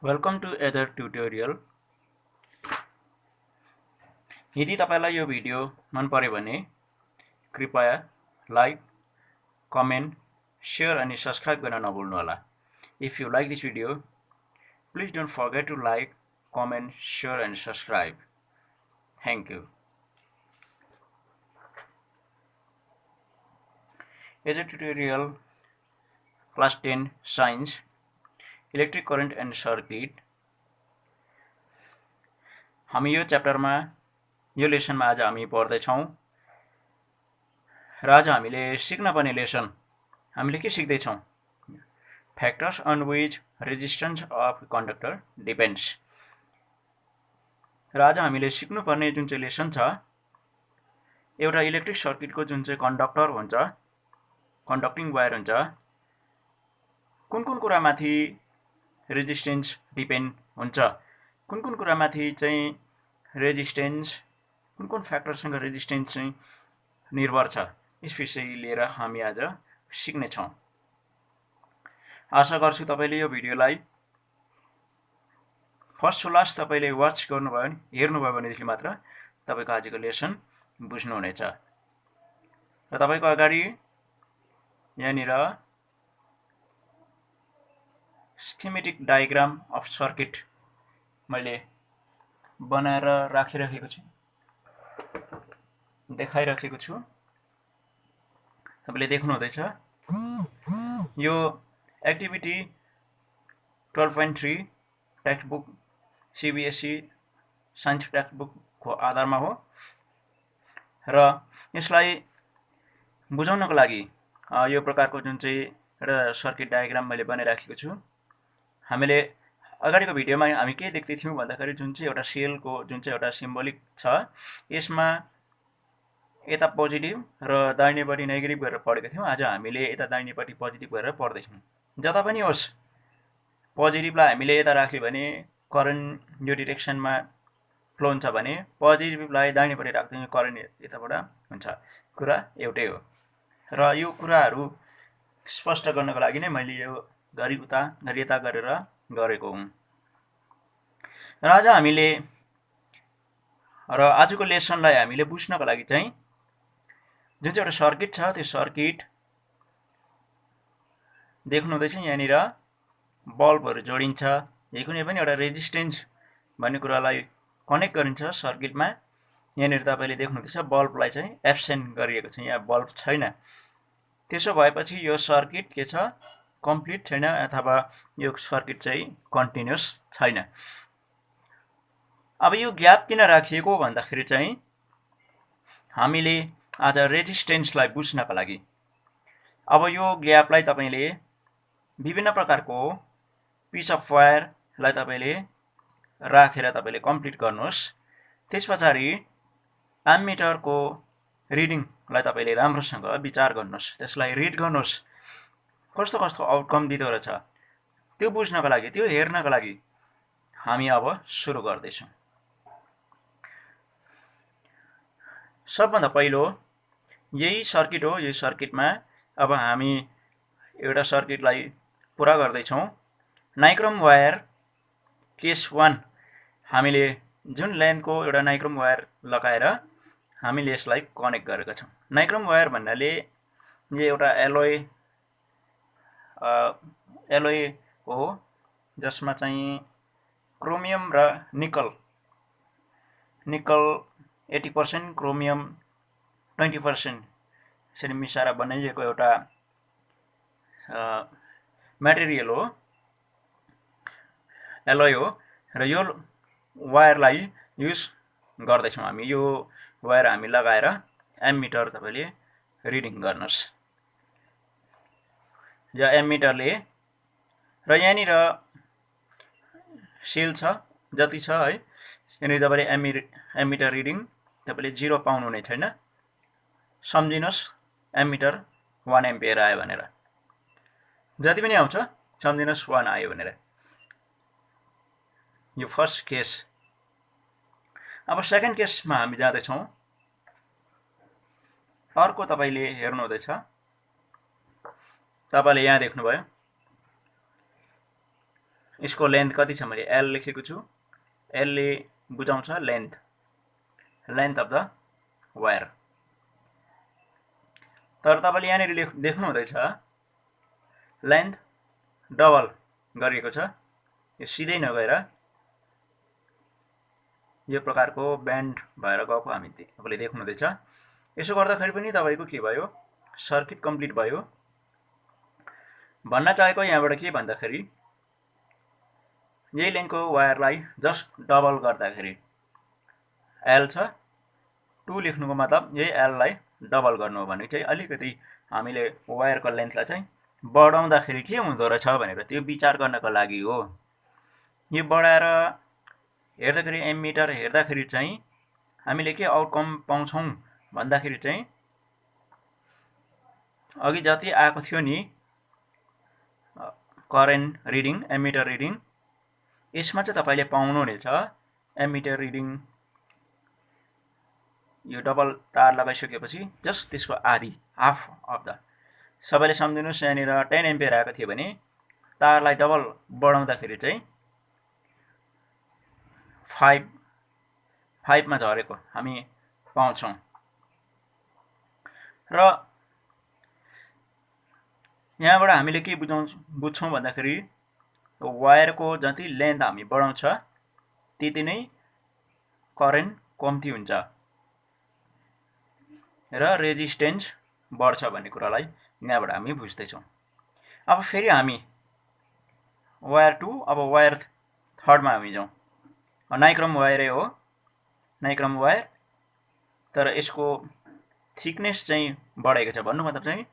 Welcome to other tutorial. यदि तपाईलाई यो भिडियो मन पर्यो भने कृपया लाइक, कमेन्ट, शेयर अनि सब्स्क्राइब गर्न नभुल्नु होला. If you like this video, please don't forget to like, comment, share and subscribe. Thank you. Other tutorial class 10 science electric current and circuit. हामी यो च्याप्टरमा यो लेसनमा आज हामी पढ्दै छौं र आज हामीले सिक्न पर्ने लेसन हामीले के सिक्दै छौं factors on which resistance of conductor depends र आज हामीले सिक्नु पर्ने जुन चाहिँ लेसन छ एउटा इलेक्ट्रिक सर्किटको जुन चाहिँ कन्डक्टर हुन्छ कन्डक्टिङ वायर हुन्छ कुन कुन कुरामाथि रेजिस्टेन्स डिपेन्ड हुन्छ कुन कुरामाथि चाहिँ रेजिस्टेन्स कुन फ्याक्टरसँग रेजिस्टेन्स चाहिँ निर्भर छ यस विषय लिएर हामी आज सिक्ने छौं आशा गर्छु तपाईले यो भिडियोलाई फर्स्ट टु लास्ट तपाईले वाच गर्नुभयो भने हेर्नुभयो भनेदेखि मात्र तपाईको आजको लेसन बुझ्नु हुनेछ र तपाईको अगाडि यहाँनिर स्किमेटिक डायग्राम अफ सर्किट मैले बनाएर राखिराखेको छु देखाइराखेको छु तपाईले देख्नु हुँदैछ यो activity 12.3 text book CBSE science text book को आधारमा हो र यसलाई बुझाउनको लागि यो प्रकारको जुन चाहिँ एउटा सर्किट डायग्राम मैले बनाइराखेको छु हामीले अगाडिको भिडियोमा हामी के देख्दै थियौं भन्दाखेरि जुन चाहिँ एउटा सेलको जुन चाहिँ एउटा सिम्बोलिक छ यसमा यता पोजिटिभ र दाहिनेपट्टि नेगेटिभ गरेर पढेको थियौं आज हामीले यता दाहिनेपट्टि पोजिटिभ गरेर पढ्दै छौं जता पनि होस् पोजिटिभलाई हामीले यता राख्यो भने करेन्ट यो डिरेक्सनमा फ्लो हुन्छ भने पोजिटिभलाई दाहिनेपट्टि राख्दा करेन्ट यताबाट हुन्छ कुरा एउटै हो र यो कुराहरू स्पष्ट गर्नको लागि नै मैले यो घरि उता घरि यता गरेर गरेको हुँ र आज हामीले र आजको लेसनलाई हामीले बुझ्नको लागि चाहिँ जुन चाहिँ एउटा सर्किट छ त्यो सर्किट देख्नु हुँदैछ यहाँनिर बल्बहरु जोडिन्छ यही कुनै पनि एउटा रेजिस्टेन्स भन्ने कुरालाई कनेक्ट गरिन्छ सर्किटमा यहाँनिर तपाईले देख्नु हुँदैछ बल्बलाई चाहिँ एब्सेन्ट गरिएको छ यहाँ बल्ब छैन त्यसो भएपछि यो सर्किट के छ कम्प्लिट छैन अथवा यो सर्किट चाहिँ कन्टिन्युअस छैन अब यो ग्याप किन राखिएको भन्दाखेरि चाहिँ हामीले आज रेजिस्टेन्सलाई बुझ्नको लागि अब यो ग्यापलाई तपाईले विभिन्न प्रकारको पिस अफ वायरलाई तपाईले राखेर तपाईले कम्प्लिट गर्नुहोस् त्यसपछि एमिटरको रिडिङलाई तपाईले राम्रोसँग विचार गर्नुहोस् त्यसलाई रिड गर्नुहोस् कस्तो कस्तो आउटकम दिँदो रहेछ त्यो बुझ्नको लागि त्यो हेर्नको लागि हामी अब सुरु गर्दैछौं सबभन्दा पहिलो यही सर्किट हो यो सर्किटमा अब हामी एउटा सर्किटलाई पूरा गर्दै छौं नाइक्रोम वायर केस 1 हामीले जुन लेन्थको एउटा नाइक्रोम वायर लगाएर हामीले यसलाई कनेक्ट गरेका छौं नाइक्रोम वायर भन्नाले यो एउटा एलोय हो जसमा चाहिँ क्रोमियम र निकल 80% क्रोमियम 20% यसरी मिसाएर बनाइएको एउटा मटेरियल हो एलोय हो र यो वायरलाई युज गर्दैछौं हामी यो वायर हामी लगाएर एमिटर तपाईले रिडिङ गर्नुस् यो एमिटरले र यहाँनिर सेल छ जति छ है यहाँनिर तपाईले एमिटर रिडिङ तपाईले 0 पाउनु हुने छैन सम्झिनुस् एमिटर 1 एम्पियर आयो भनेर जति पनि आउँछ सम्झिनुस् 1 आयो भनेर यो फर्स्ट केस अब सेकेन्ड केसमा हामी जाँदै छौं अर्को तपाईले हेर्नु हुँदैछ तपाईले यहाँ देख्नुभयो यसको लेन्थ कति छ मैले एल लेखेको छु। एलले बुझाउँछ लेन्थ अफ द वायर। तर तपाईँले यहाँनिर देख्नु हुँदैछ लेन्थ डबल गरिएको छ। यो सिधै नगएर यो प्रकारको ब्यान्ड भएर गएको हामी तपाईँले देख्नु हुँदैछ। यसो गर्दाखेरि पनि तपाईँको के भयो, सर्किट कम्प्लिट भयो। भन्न चाहेको यहाँबाट के भन्दाखेरि यही लेन्थको वायरलाई जस्ट डबल गर्दाखेरि एल छ, 2 लेख्नुको मतलब यही एललाई डबल गर्नु हो भने चाहिँ अलिकति हामीले वायरको लेन्थलाई चाहिँ बढाउँदाखेरि के हुँदो रहेछ भनेर त्यो विचार गर्नको लागि हो। यो बढाएर हेर्दाखेरि एमिटर हेर्दाखेरि चाहिँ हामीले के आउटकम पाउँछौँ भन्दाखेरि चाहिँ अघि जति आएको थियो नि करेन्ट रिडिङ, एमिटर रिडिङ, यसमा चाहिँ तपाईँले पाउनुहुनेछ एमिटर रिडिङ यो डबल तार लगाइसकेपछि जस्ट त्यसको आधी, हाफ अफ द, सबैले सम्झिनुहोस् यहाँनिर 10 एम्पियर आएको थियो भने तारलाई डबल बढाउँदाखेरि चाहिँ 5 मा झरेको हामी पाउँछौँ। र यहाँबाट हामीले के बुझ्छौँ भन्दाखेरि वायरको जति लेन्थ हामी बढाउँछ त्यति नै करेन्ट कम्ती हुन्छ र रेजिस्टेन्स बढ्छ भन्ने कुरालाई यहाँबाट हामी बुझ्दैछौँ। अब फेरि हामी वायर 2, अब वायर 3 मा हामी जाउँ। नाइक्रोम वायरै हो, नाइक्रोम वायर, तर यसको थिकनेस चाहिँ बढेको छ। भन्नु मतलब चाहिँ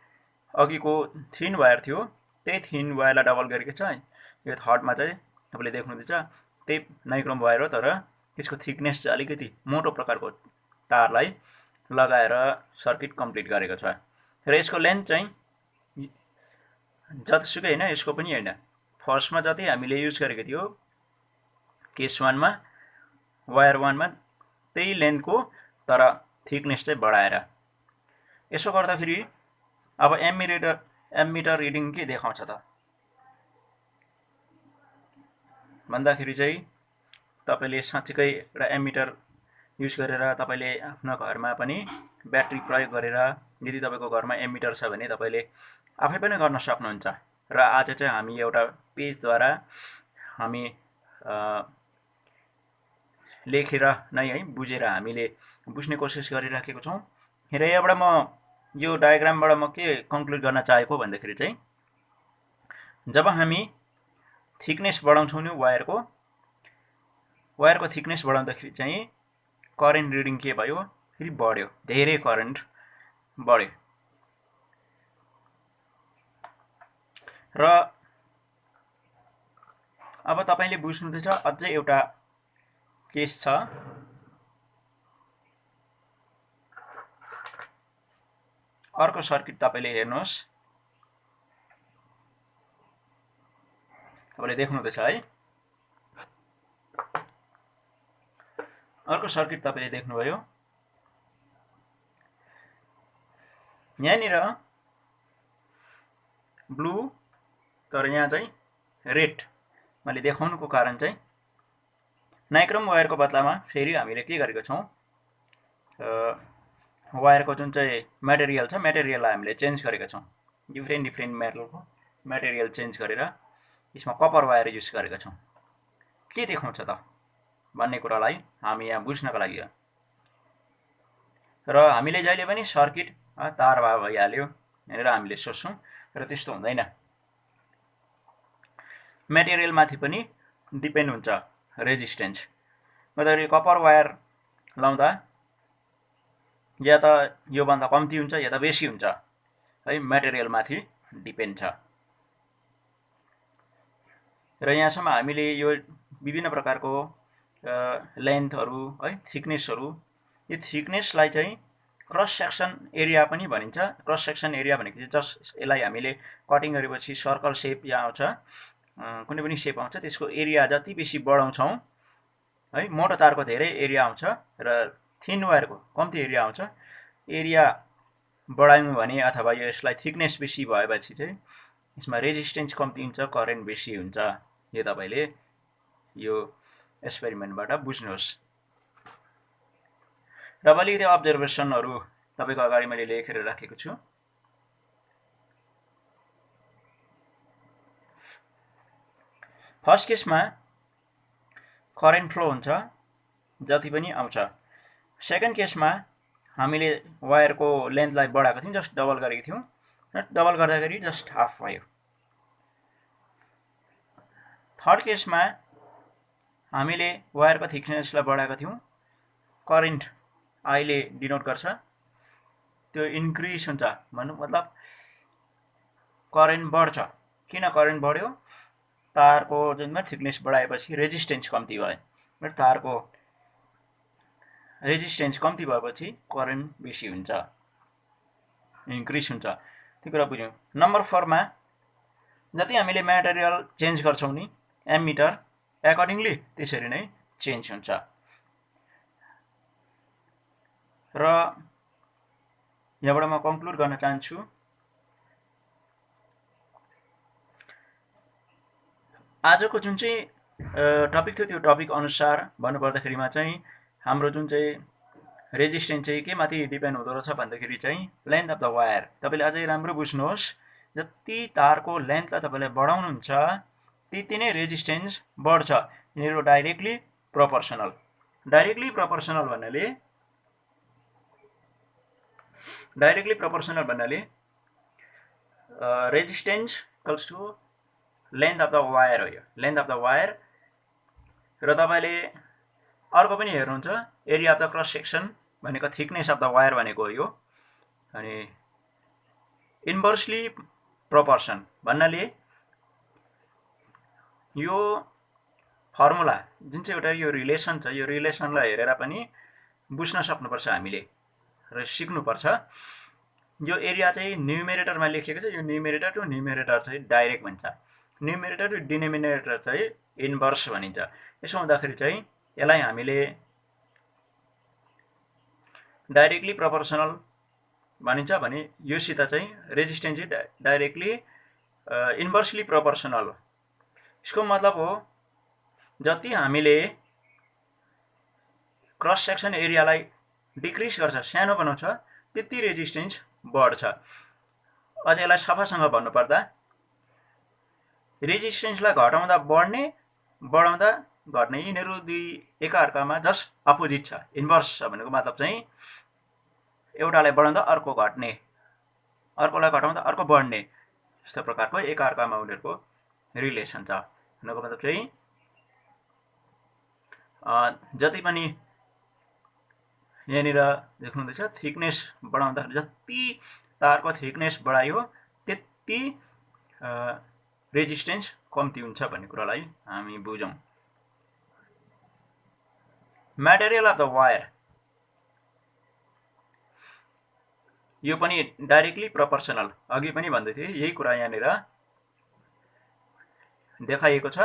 अघिको थिन वायर थियो त्यही थिन वायरलाई डबल गरेको छ। यो 3 मा चाहिँ तपाईँले देख्नुहुँदैछ त्यही नाइक्रोम वायर हो, तर त्यसको थिकनेस चाहिँ अलिकति मोटो प्रकारको तारलाई लगाएर सर्किट कम्प्लिट गरेको छ। र यसको लेन्थ चाहिँ जतिसुकै होइन, यसको पनि होइन, फर्स्टमा जति हामीले युज गरेको थियो केस 1 मा, वायर 1 मा त्यही लेन्थको, तर थिकनेस चाहिँ बढाएर। यसो गर्दाखेरि अब एमिटर रिडिङ के देखाउँछ त भन्दाखेरि चाहिँ तपाईँले साँच्चीकै एउटा एमिटर युज गरेर तपाईँले आफ्नो घरमा पनि ब्याट्री प्रयोग गरेर यदि तपाईँको घरमा एमिटर छ भने तपाईँले आफै पनि गर्न सक्नुहुन्छ। र आज चाहिँ हामी एउटा पेजद्वारा हामी लेखेर नै है बुझेर हामीले बुझ्ने कोसिस गरिराखेको छौँ। र यहाँबाट म यो डायग्रामबाट म के कन्क्लुड गर्न चाहेको भन्दाखेरि चाहिँ जब हामी थिकनेस बढाउँछौँ नि वायरको थिकनेस बढाउँदाखेरि चाहिँ करेन्ट रिडिङ के भयो, फेरि बढ्यो, धेरै करेन्ट बढ्यो। र अब तपाईँले बुझ्नुहुँदैछ अझै एउटा केस छ। अर्को सर्किट तपाईँले हेर्नुहोस्, तपाईँले देख्नुहुँदैछ है, अर्को सर्किट तपाईँले देख्नुभयो। यहाँनिर ब्लू, तर यहाँ चाहिँ रेड मैले देखाउनुको कारण चाहिँ नाइक्रोम वायरको बदलामा फेरि हामीले के गरेको छौँ, वायरको जुन चाहिँ मेटेरियल छ, मेटेरियललाई हामीले चेन्ज गरेका छौँ। डिफ्रेन्ट मेटलको मेटेरियल चेन्ज गरेर यसमा कपर वायर युज गरेका छौँ। के देखाउँछ त भन्ने कुरालाई हामी यहाँ बुझ्नको लागि हो। र हामीले जहिले पनि सर्किट तार भइहाल्यो भनेर हामीले सोच्छौँ, र त्यस्तो हुँदैन। मेटेरियलमाथि पनि डिपेन्ड हुन्छ रेजिस्टेन्स। मतलब कपर वायर लाउँदा या त योभन्दा कम्ती हुन्छ या त बेसी हुन्छ है, मेटेरियलमाथि डिपेन्ड छ। र यहाँसम्म हामीले यो विभिन्न प्रकारको लेन्थहरू है, थिकनेसहरू, यो थिकनेसलाई चाहिँ क्रस सेक्सन एरिया पनि भनिन्छ। क्रस सेक्सन एरिया भनेको चाहिँ जस्ट यसलाई हामीले कटिङ गरेपछि सर्कल सेप या आउँछ, कुनै पनि सेप आउँछ, त्यसको एरिया जति बेसी बढाउँछौँ है, मोटो तारको धेरै एरिया आउँछ र थिन वायरको कम्ती एरिया आउँछ। एरिया बढायौँ भने अथवा यसलाई थिकनेस बेसी भएपछि चाहिँ यसमा रेजिस्टेन्स कम्ती हुन्छ, करेन्ट बेसी हुन्छ। यो तपाईले यो एक्सपेरिमेन्टबाट बुझ्नुहोस्। र अब अलिकति अब्जर्भेसनहरू तपाईको अगाडि मैले लेखेर राखेको छु। फर्स्ट केसमा करेन्ट फ्लो हुन्छ जति पनि आउँछ। सेकेन्ड केसमा हामीले वायरको लेन्थलाई बढाएको थियौं, जस्ट डबल गरेको थियौं, डबल गर्दाखेरि जस्ट हाफ भयो। थर्ड केसमा हामीले वायरको थिकनेसलाई बढाएको थियौं, करेन्ट आईले डिनोट गर्छ, त्यो इन्क्रिज हुन्छ भन्नु मतलब करेन्ट बढ्छ। किन करेन्ट बढ्यो? तारको जुन थिकनेस बढाएपछि रेजिस्टेन्स कम्ती भयो। तारको रेजिस्टेन्स कम्ती भएपछि करेन्ट बेसी हुन्छ, इन्क्रिज हुन्छ। त्यो कुरा बुझ्यौं। नम्बर 4 मा जति हामीले मटेरियल चेन्ज गर्छौं नि एमिटर एकर्डिङली त्यसरी नै चेन्ज हुन्छ। र यहाँबाट म कन्क्लुड गर्न चाहन्छु, आजको जुन चाहिँ टपिक थियो त्यो टपिक अनुसार भन्नुपर्दाखेरिमा चाहिँ हाम्रो जुन चाहिँ रेजिस्टेन्स चाहिँ के माथि डिपेन्ड हुँदो रहेछ भन्दाखेरि चाहिँ लेन्थ अफ द वायर। तपाईले अझै राम्रो बुझ्नुहोस्, जति तारको लेन्थलाई तपाईले बढाउनुहुन्छ त्यति नै रेजिस्टेन्स बढ्छ। यिनीहरु डाइरेक्टली प्रोपोर्सनल। डाइरेक्टली भन्नाले resistance equals to length of the wire हो। यो लेन्थ अफ द वायर। र तपाईले अर्को पनि हेर्नुहुन्छ, area of the cross section भनेको थिकनेस अफ द वायर भनेको हो यो। अनि इन्भर्सली प्रोपोर्सन भन्नाले यो फर्मुला जुन चाहिँ एउटा यो रिलेसन छ, यो रिलेसनलाई हेरेर पनि बुझ्न सक्नुपर्छ हामीले र सिक्नुपर्छ। यो एरिया चाहिँ न्युमेरेटरमा लेखिएको छ, यो न्युमेरेटर टु न्युमेरेटर चाहिँ डाइरेक्ट भन्छ, न्युमेरेटर टु डिनोमिनेटर चाहिँ इन्भर्स भनिन्छ। यसो हुँदाखेरि चाहिँ यसलाई हामीले डाइरेक्टली प्रोपोर्सनल भनिन्छ भने योसित चाहिँ रेजिस्टेन्स चाहिँ डाइरेक्टली इन्भर्सली प्रोपोर्सनल। यसको मतलब हो जति हामीले क्रस सेक्सन एरियालाई डिक्रिज गर्छ, सानो बनाउँछ, त्यति रेजिस्टेन्स बढ्छ। अझ यसलाई सफासँग भन्नुपर्दा रेजिस्टेन्सलाई घटाउँदा बढ्ने, बढाउँदा घट्ने, यिनीहरू दुई एकाअर्कामा जस्ट अपोजिट छ। इन्भर्स छ भनेको मतलब चाहिँ एउटालाई बढाउँदा अर्को घट्ने, अर्कोलाई घटाउँदा अर्को बढ्ने, यस्तो प्रकारको एकाअर्कामा उनीहरूको रिलेसन छ। भन्नुको मतलब चाहिँ जति पनि यहाँनिर देख्नुहुँदैछ थिकनेस बढाउँदा जति तारको थिकनेस बढायो त्यति रेजिस्टेन्स कम्ती हुन्छ भन्ने कुरालाई हामी बुझौं। मटेरियल अफ द वायर यो पनि डाइरेक्टली प्रोपोर्सनल। अघि पनि भन्दै थिए यही कुरा यहाँनिर देखाइएको छ।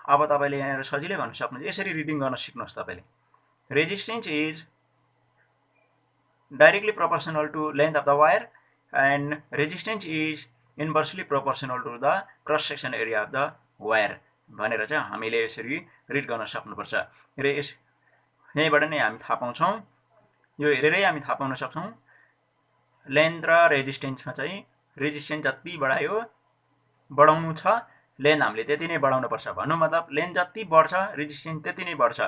अब तपाईले यहाँनिर सजिलै भन्न सक्नुहुन्छ, यसरी रिडिङ गर्न सिक्नुहोस् तपाईले। Resistance is directly proportional to length of the wire and resistance is inversely proportional to the cross section area of the wire भनेर चाहिँ हामीले यसरी रिड गर्न सक्नुपर्छ। र यहीबाट नै हामी थाहा पाउँछौं, यो हेरेरै हामी थाहा पाउन सक्छौं लेन्थ र रेजिस्टेन्समा चाहिँ रेजिस्टेन्स जति बढायो बढाउनु छ, लेन्थ हामीले त्यति नै बढाउनु पर्छ। भन्नु मतलब लेन्थ जति बढ्छ रेजिस्टेन्स त्यति नै बढ्छ।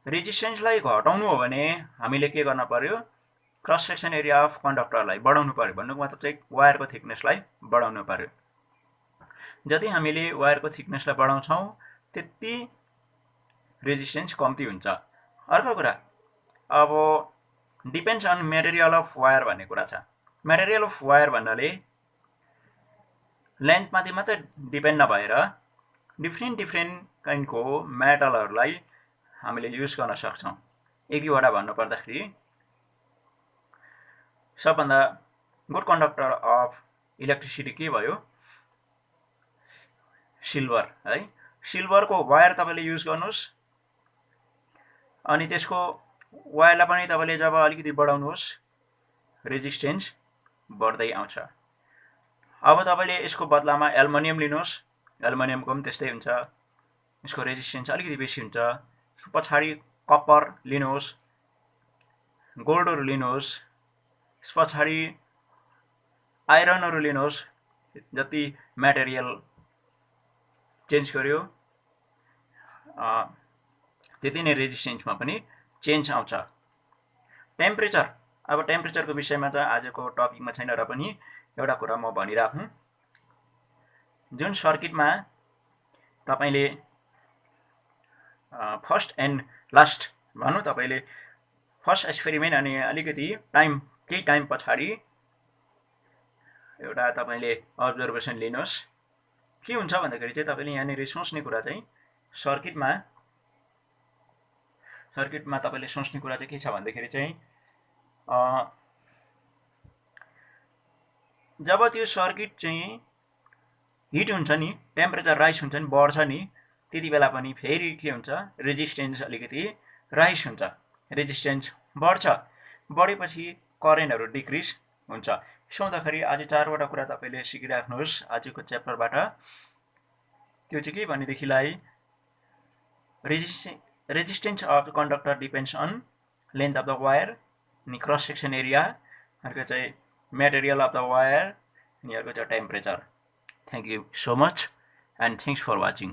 रेजिस्टेन्सलाई घटाउनु हो भने हामीले के गर्न पर्यो? क्रस सेक्सन एरिया अफ कन्डक्टरलाई बढाउनु पर्यो। भन्नुको मतलब चाहिँ वायरको थिकनेसलाई बढाउनु पर्यो। जति हामीले वायरको थिकनेसलाई बढाउँछौं त्यति रेजिस्टेन्स कम्ती हुन्छ। अर्को कुरा, अब depends on material of wire भन्ने कुरा छ। मटेरियल अफ वायर भन्नाले लेन्थ माथि मात्र डिपेन्ड नभएर डिफ्रेन्ट काइन्डको मेटलहरुलाई हामीले युज गर्न सक्छौं। एक दुईवटा भन्नु पर्दाखेरि सबभन्दा गुड कन्डक्टर अफ इलेक्ट्रिसिटी के भयो? सिल्भर है। सिल्भरको वायर तपाईले युज गर्नुस्, अनि त्यसको वायरलाई पनि तपाईले जब अलिकति बढाउनुहोस् रेजिस्टेन्स बढ्दै आउँछ। अब तपाईले यसको बदलामा एल्युमिनियम लिनुहोस्, एल्युमिनियमको पनि त्यस्तै हुन्छ, यसको रेजिस्टेन्स अलिकति बेसी हुन्छ। पछाडि कपर लिनुहोस्, गोल्डहरू लिनुहोस्, त्यस पछाडि आइरनहरू लिनुहोस्। जति म्याटेरियल चेन्ज गर्यो त्यति नै रेजिस्टेन्समा पनि चेन्ज आउँछ। टेम्परेचर, अब टेम्परेचरको विषयमा चाहिँ आजको टपिकमा छैन र पनि एउटा कुरा म भनिराखौँ। जुन सर्किटमा तपाईले फर्स्ट एन्ड लास्ट भनौँ, तपाईले फर्स्ट एक्सपेरिमेन्ट अनि अलिकति केही टाइम पछाडि एउटा तपाईले अब्जर्भेसन लिनुहोस्। के हुन्छ भन्दाखेरि चाहिँ तपाईले यहाँनिर सोच्ने कुरा चाहिँ सर्किटमा तपाईले सोच्ने कुरा चाहिँ के छ भन्दाखेरि चाहिँ जब त्यो सर्किट चाहिँ हिट हुन्छ नि, टेम्परेचर राइज हुन्छ नि, बढ्छ नि, त्यति बेला पनि फेरि के हुन्छ, रेजिस्टेन्स अलिकति राइज हुन्छ, रेजिस्टेन्स बढ्छ। बढेपछि करेन्टहरू डिक्रिज हुन्छ। यसो हुँदाखेरि आज 4वटा कुरा तपाईले सिकिराख्नुहोस् आजको च्याप्टरबाट। त्यो चाहिँ के भनेदेखिलाई resistance of the conductor depends on length of the wire, अनि क्रस सेक्सन एरिया, अर्को चाहिँ मेटेरियल अफ द वायर, अनि अर्को चाहिँ temperature. Thank you so much and thanks for watching.